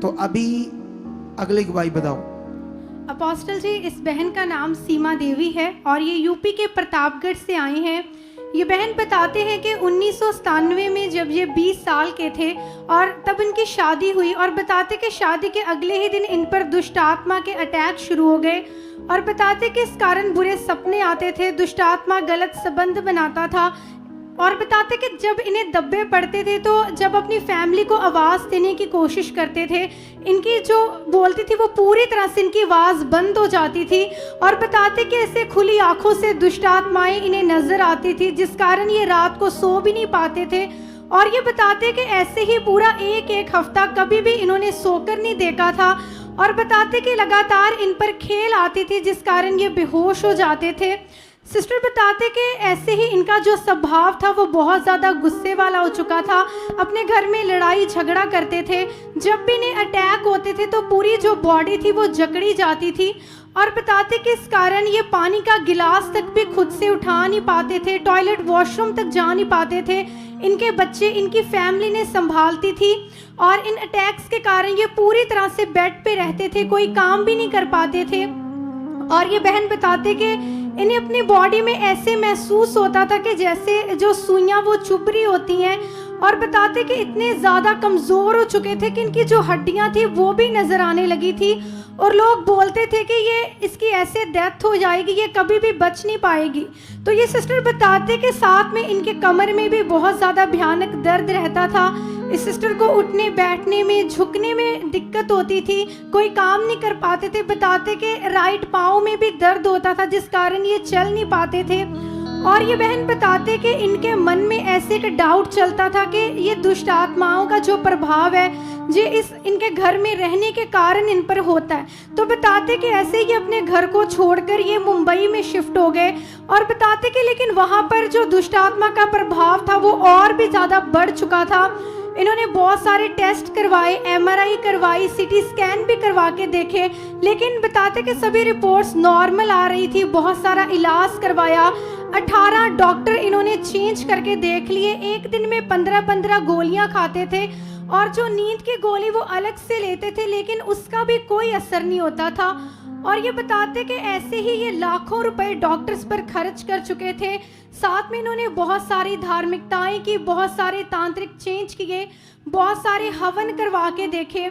तो अभी अगली गवाही बताओ। अपोस्टल जी, इस बहन का नाम सीमा देवी है और ये यूपी के प्रतापगढ़ से आई हैं। ये बहन बताते हैं कि 1997 में जब ये 20 साल के थे और तब इनकी शादी हुई, और बताते कि शादी के अगले ही दिन इन पर दुष्ट आत्मा के अटैक शुरू हो गए, और बताते कि इस कारण बुरे सपने आते थे, दुष्ट आत्मा गलत संबंध बनाता था, और बताते कि जब इन्हें दब्बे पड़ते थे तो जब अपनी फैमिली को आवाज़ देने की कोशिश करते थे, इनकी जो बोलती थी वो पूरी तरह से इनकी आवाज़ बंद हो जाती थी, और बताते कि ऐसे खुली आंखों से दुष्ट आत्माएं इन्हें नजर आती थी, जिस कारण ये रात को सो भी नहीं पाते थे। और ये बताते कि ऐसे ही पूरा एक हफ्ता कभी भी इन्होंने सोकर नहीं देखा था, और बताते कि लगातार इन पर खेल आती थी, जिस कारण ये बेहोश हो जाते थे। सिस्टर बताते कि ऐसे ही इनका जो स्वभाव था वो बहुत ज़्यादा गुस्से वाला हो चुका था, अपने घर में लड़ाई झगड़ा करते थे, जब भी इन्हें अटैक होते थे तो पूरी जो बॉडी थी वो जकड़ी जाती थी, और बताते कि इस कारण ये पानी का गिलास तक भी खुद से उठा नहीं पाते थे, टॉयलेट वॉशरूम तक जा नहीं पाते थे, इनके बच्चे इनकी फैमिली ने संभालती थी, और इन अटैक्स के कारण ये पूरी तरह से बेड पे रहते थे, कोई काम भी नहीं कर पाते थे। और ये बहन बताते कि इन्हें अपनी बॉडी में ऐसे महसूस होता था कि जैसे जो सुइयां वो चुभ रही होती हैं, और बताते कि इतने ज़्यादा कमज़ोर हो चुके थे कि इनकी जो हड्डियां थी वो भी नज़र आने लगी थी, और लोग बोलते थे कि ये इसकी ऐसे डेथ हो जाएगी, ये कभी भी बच नहीं पाएगी। तो ये सिस्टर बताते कि साथ में इनके कमर में भी बहुत ज़्यादा भयानक दर्द रहता था, इस सिस्टर को उठने बैठने में झुकने में दिक्कत होती थी, कोई काम नहीं कर पाते थे। बताते कि राइट पाँव में भी दर्द होता था, जिस कारण ये चल नहीं पाते थे। और ये बहन बताते कि इनके मन में ऐसे एक डाउट चलता था कि ये दुष्ट आत्माओं का जो प्रभाव है ये इनके घर में रहने के कारण इन पर होता है। तो बताते कि ऐसे ही अपने घर को छोड़कर ये मुंबई में शिफ्ट हो गए, और बताते कि लेकिन वहाँ पर जो दुष्ट आत्मा का प्रभाव था वो और भी ज़्यादा बढ़ चुका था। इन्होंने बहुत सारे टेस्ट करवाए, MRI करवाई, CT स्कैन भी करवा के देखे, लेकिन बताते कि सभी रिपोर्ट्स नॉर्मल आ रही थी। बहुत सारा इलाज करवाया, 18 डॉक्टर इन्होंने चेंज करके देख लिए, एक दिन में 15-15 गोलियां खाते थे, और जो नींद की गोली वो अलग से लेते थे, लेकिन उसका भी कोई असर नहीं होता था। और ये बताते कि ऐसे ही ये लाखों रुपए डॉक्टर्स पर खर्च कर चुके थे। साथ में इन्होंने बहुत सारी धार्मिकताएं की, बहुत सारे तांत्रिक चेंज किए, बहुत सारे हवन करवा के देखे,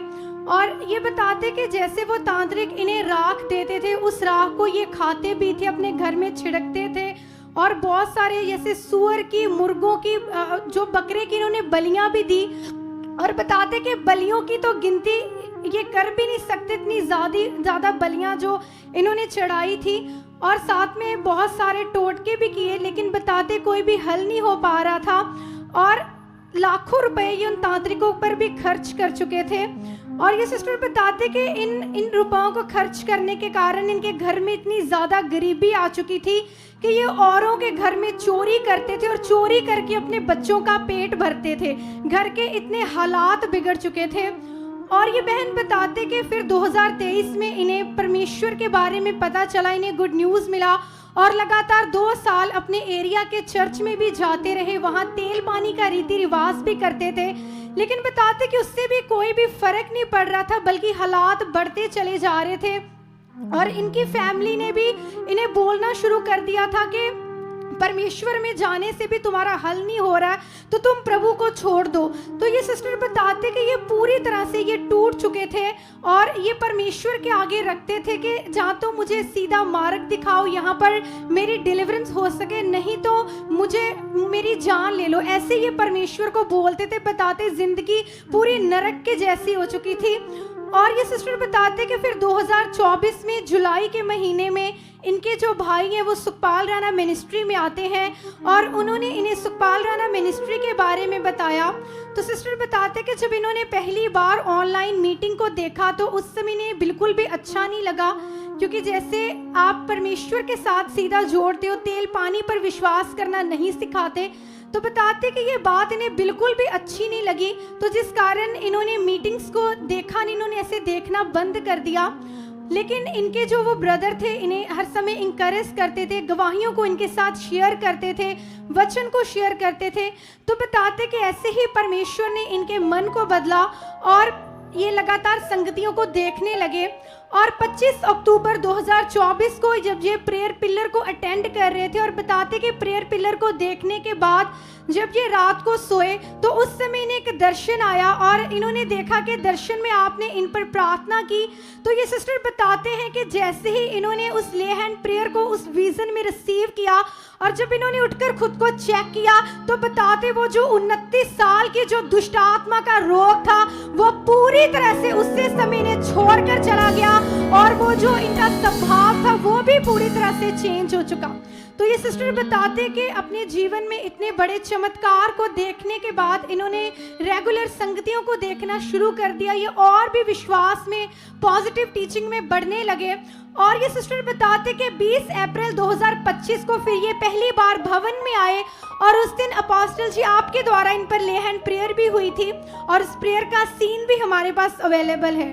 और ये बताते कि जैसे वो तांत्रिक इन्हें राख देते थे, उस राख को ये खाते भी थे, अपने घर में छिड़कते थे, और बहुत सारे जैसे सुअर की, मुर्गों की, जो बकरे की इन्होंने बलियां भी दी, और बताते कि बलियों की तो गिनती ये कर भी नहीं सकते, इतनी ज़्यादा बलियां जो इन्होंने चढ़ाई थी, और साथ में बहुत सारे टोटके भी किए, लेकिन बताते कोई भी हल नहीं हो पा रहा था, और लाखों रुपए ये उन तांत्रिकों पर भी खर्च कर चुके थे। और ये सिस्टर बताते कि इन रुपयों को खर्च करने के कारण इनके घर में इतनी ज़्यादा गरीबी आ चुकी थी कि ये औरों के घर में चोरी करते थे, और चोरी करके अपने बच्चों का पेट भरते थे, घर के इतने हालात बिगड़ चुके थे। और ये बहन बताते कि फिर 2023 में इन्हें परमेश्वर के बारे में पता चला, इन्हें गुड न्यूज़ मिला, और लगातार 2 साल अपने एरिया के चर्च में भी जाते रहे, वहाँ तेल पानी का रीति रिवाज भी करते थे, लेकिन बताते कि उससे भी कोई भी फर्क नहीं पड़ रहा था, बल्कि हालात बढ़ते चले जा रहे थे। और इनकी फैमिली ने भी इन्हें बोलना शुरू कर दिया था कि परमेश्वर में जाने से भी तुम्हारा हल नहीं हो रहा है, तो तुम प्रभु को छोड़ दो। तो ये सिस्टर बताते कि ये पूरी तरह से ये टूट चुके थे, और ये परमेश्वर के आगे रखते थे कि जहाँ तो मुझे सीधा मार्ग दिखाओ, यहाँ पर मेरी डिलीवरेंस हो सके, नहीं तो मुझे मेरी जान ले लो। ऐसे ये परमेश्वर को बोलते थे। बताते जिंदगी पूरी नरक के जैसी हो चुकी थी। और ये सिस्टर बताते कि फिर 2024 में जुलाई के महीने में इनके जो भाई हैं वो सुखपाल राणा मिनिस्ट्री में आते हैं, और उन्होंने इन्हें सुखपाल राणा मिनिस्ट्री के बारे में बताया। तो सिस्टर बताते कि जब इन्होंने पहली बार ऑनलाइन मीटिंग को देखा तो उस समय इन्हें बिल्कुल भी अच्छा नहीं लगा, क्योंकि जैसे आप परमेश्वर के साथ सीधा जोड़ते हो, तेल पानी पर विश्वास करना नहीं सिखाते। तो बताते कि ये बात इन्हें बिल्कुल भी अच्छी नहीं लगी, तो जिस कारण इन्होंने मीटिंग्स को देखा नहीं, इन्होंने ऐसे देखना बंद कर दिया। लेकिन इनके जो वो ब्रदर थे इन्हें हर समय इंकरेज करते थे, गवाहियों को इनके साथ शेयर करते थे, वचन को शेयर करते थे। तो बताते कि ऐसे ही परमेश्वर ने इनके मन को बदला, और ये लगातार संगतियों को देखने लगे और 25 अक्टूबर 2024 को जब ये प्रेयर पिलर को अटेंड कर रहे थे और बताते कि प्रेयर पिलर को देखने के बाद जब ये रात को सोए तो उस समय इन्हें एक दर्शन आया और इन्होंने देखा कि दर्शन में आपने इन पर प्रार्थना की। तो ये सिस्टर बताते हैं कि जैसे ही इन्होंने उस ले हैंड प्रेयर को उस विजन में रिसीव किया और जब इन्होंने उठकर खुद को चेक किया तो बताते वो जो 29 साल की जो दुष्ट आत्मा का रोग था वो पूरी तरह से उससे समय इन्हें छोड़कर चला गया और वो जो इनका स्वभाव था वो भी पूरी तरह से चेंज हो चुका। तो ये सिस्टर बताते कि अपने जीवन में इतने बड़े चमत्कार को देखने के बाद इन्होंने रेगुलर संगतियों को देखना शुरू कर दिया। ये और भी विश्वास में, पॉजिटिव टीचिंग में बढ़ने लगे। और ये सिस्टर बताते कि 20 अप्रैल 2025 को फिर ये पहली बार भवन में आए और उस दिन अपोस्टल जी आपके द्वारा इन पर ले हैंड प्रेयर भी हुई थी और इस प्रेयर का सीन भी हमारे पास अवेलेबल है।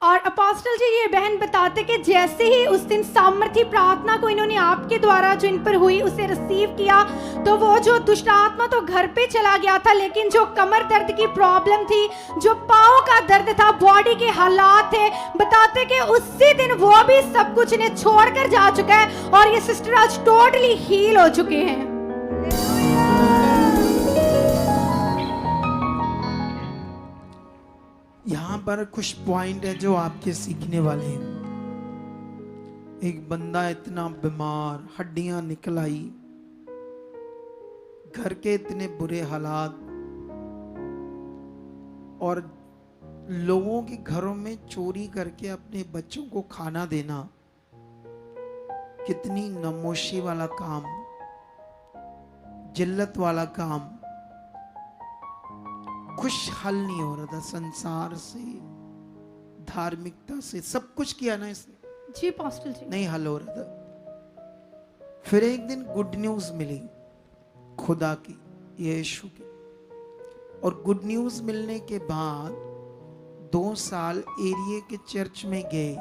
और अपोस्टल जी ये बहन बताते कि जैसे ही उस दिन सामर्थी प्रार्थना को इन्होंने आपके द्वारा जो इन पर हुई उसे रिसीव किया तो वो जो दुष्ट आत्मा तो घर पे चला गया था, लेकिन जो कमर दर्द की प्रॉब्लम थी, जो पाँव का दर्द था, बॉडी के हालात थे, बताते कि उसी दिन वो भी सब कुछ इन्हें छोड़कर जा चुका है और ये सिस्टर आज टोटली हील हो चुके हैं। यहाँ पर कुछ पॉइंट है जो आपके सीखने वाले हैं। एक बंदा इतना बीमार, हड्डियां निकल आई, घर के इतने बुरे हालात और लोगों के घरों में चोरी करके अपने बच्चों को खाना देना, कितनी नमोशी वाला काम, जिल्लत वाला काम। कुछ हल नहीं हो रहा था संसार से, धार्मिकता से, सब कुछ किया ना इसने जी पास्टर जी, नहीं हल हो रहा था। फिर एक दिन गुड न्यूज मिली खुदा की, यीशु की, और गुड न्यूज मिलने के बाद 2 साल एरिया के चर्च में गए।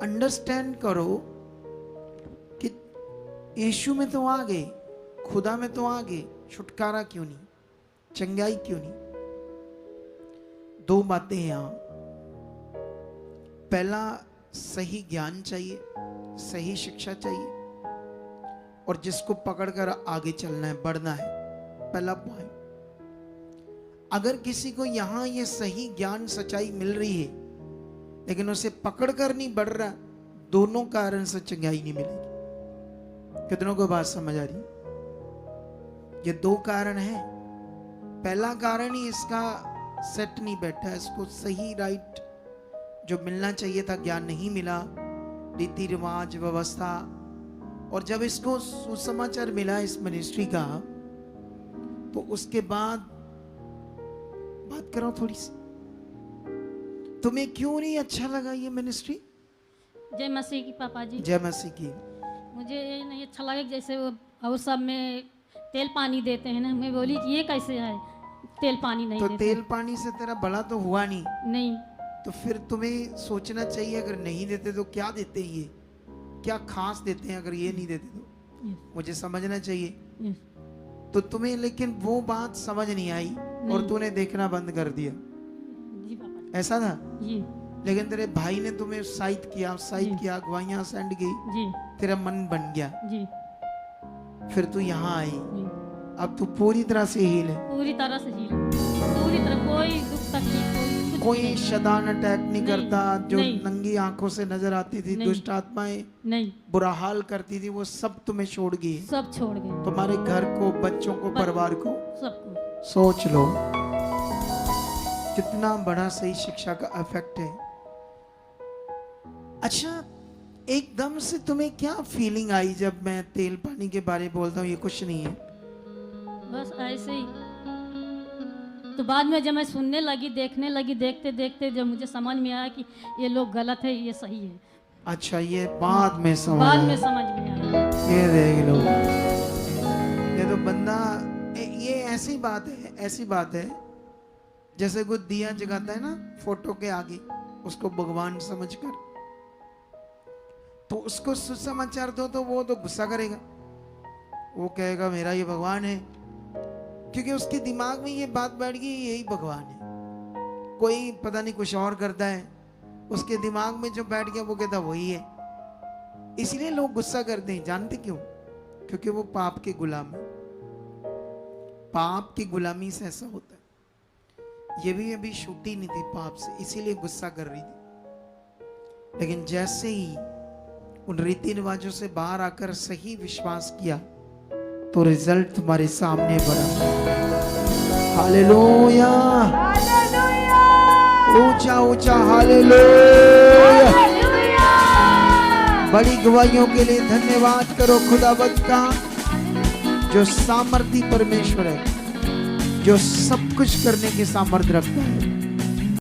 अंडरस्टैंड करो कि यीशु में तो आ गए, खुदा में तो आ गए, छुटकारा क्यों नहीं, चंगाई क्यों नहीं? 2 बातें यहां। पहला, सही ज्ञान चाहिए, सही शिक्षा चाहिए और जिसको पकड़कर आगे चलना है, बढ़ना है। पहला पॉइंट। अगर किसी को यहां ये सही ज्ञान, सच्चाई मिल रही है लेकिन उसे पकड़कर नहीं बढ़ रहा, दोनों कारण से चंगाई नहीं मिलेगी। कितनों को बात समझ आ रही? ये 2 कारण हैं। पहला कारण ही इसका सेट नहीं बैठा, इसको सही राइट जो मिलना चाहिए था ज्ञान नहीं मिला, रीति रिवाज, व्यवस्था। और जब इसको सुसमाचार मिला इस मिनिस्ट्री का तो उसके बाद बात करो थोड़ी सी, तुम्हें क्यों नहीं अच्छा लगा ये मिनिस्ट्री? जय मसीह की पापा जी। जय मसीह की। मुझे ये नहीं अच्छा लगा जैसे वो और सब में तेल पानी देते हैं ना, मैं बोली कि ये कैसे है तेल पानी नहीं तो देते। तेल पानी से तेरा भला तो हुआ नहीं, नहीं तो फिर तुम्हें सोचना चाहिए अगर नहीं देते तो क्या देते हैं, ये क्या खास देते हैं? अगर ये नहीं देते तो मुझे समझना चाहिए। तो तुम्हें लेकिन वो बात समझ नहीं आई और तूने देखना बंद कर दिया। जी पापा ऐसा था जी। लेकिन तेरे भाई ने तुम्हें उत्साहित किया, अगुवाइयां सेंड की, जी तेरा मन बन गया, जी फिर तू यहाँ आई। जी। अब तू पूरी तरह से हील है, पूरी तरह से ही, पूरी तरह, कोई दुख तकलीफ कोई शैतान अटैक नहीं करता। जो नहीं। नंगी आंखों से नजर आती थी, नहीं। दुष्ट आत्माएं नहीं, बुरा हाल करती थी, वो सब तुम्हें छोड़ गई। सब छोड़ गए, तुम्हारे घर को, बच्चों को, परिवार को। सबको। सोच लो कितना बड़ा सही शिक्षा का इफेक्ट है। अच्छा, एकदम से तुम्हें क्या फीलिंग आई जब मैं तेल पानी के बारे में बोलता हूँ? ये कुछ नहीं है, बस ऐसे ही। तो बाद में जब मैं सुनने लगी, देखने लगी, देखते देखते जब मुझे समझ में आया कि ये लोग गलत है, ये सही है। अच्छा, ये बाद में समझ बाद आया। में समझ में आया। ये देख लो, ये तो बंदा, ये ऐसी बात है जैसे कोई दिया जगाता है ना फोटो के आगे, उसको भगवान समझकर। तो उसको सुसमाचार दो तो वो तो गुस्सा करेगा, वो कहेगा मेरा ये भगवान है, क्योंकि उसके दिमाग में ये बात बैठ गई यही भगवान है। कोई पता नहीं कुछ और करता है, उसके दिमाग में जो बैठ गया वो कहता वही है। इसलिए लोग गुस्सा करते हैं, जानते क्यों? क्योंकि वो पाप के गुलाम है। पाप की गुलामी से ऐसा होता है। ये भी अभी छूटी नहीं थी पाप से, इसीलिए गुस्सा कर रही थी। लेकिन जैसे ही उन रीति रिवाजों से बाहर आकर सही विश्वास किया तो रिजल्ट तुम्हारे सामने बढ़ा। हालेलुया, ऊंचा ऊंचा हालेलुया। बड़ी गवाहियों के लिए धन्यवाद करो खुदावंद का, जो सामर्थी परमेश्वर है, जो सब कुछ करने के सामर्थ्य रखता है।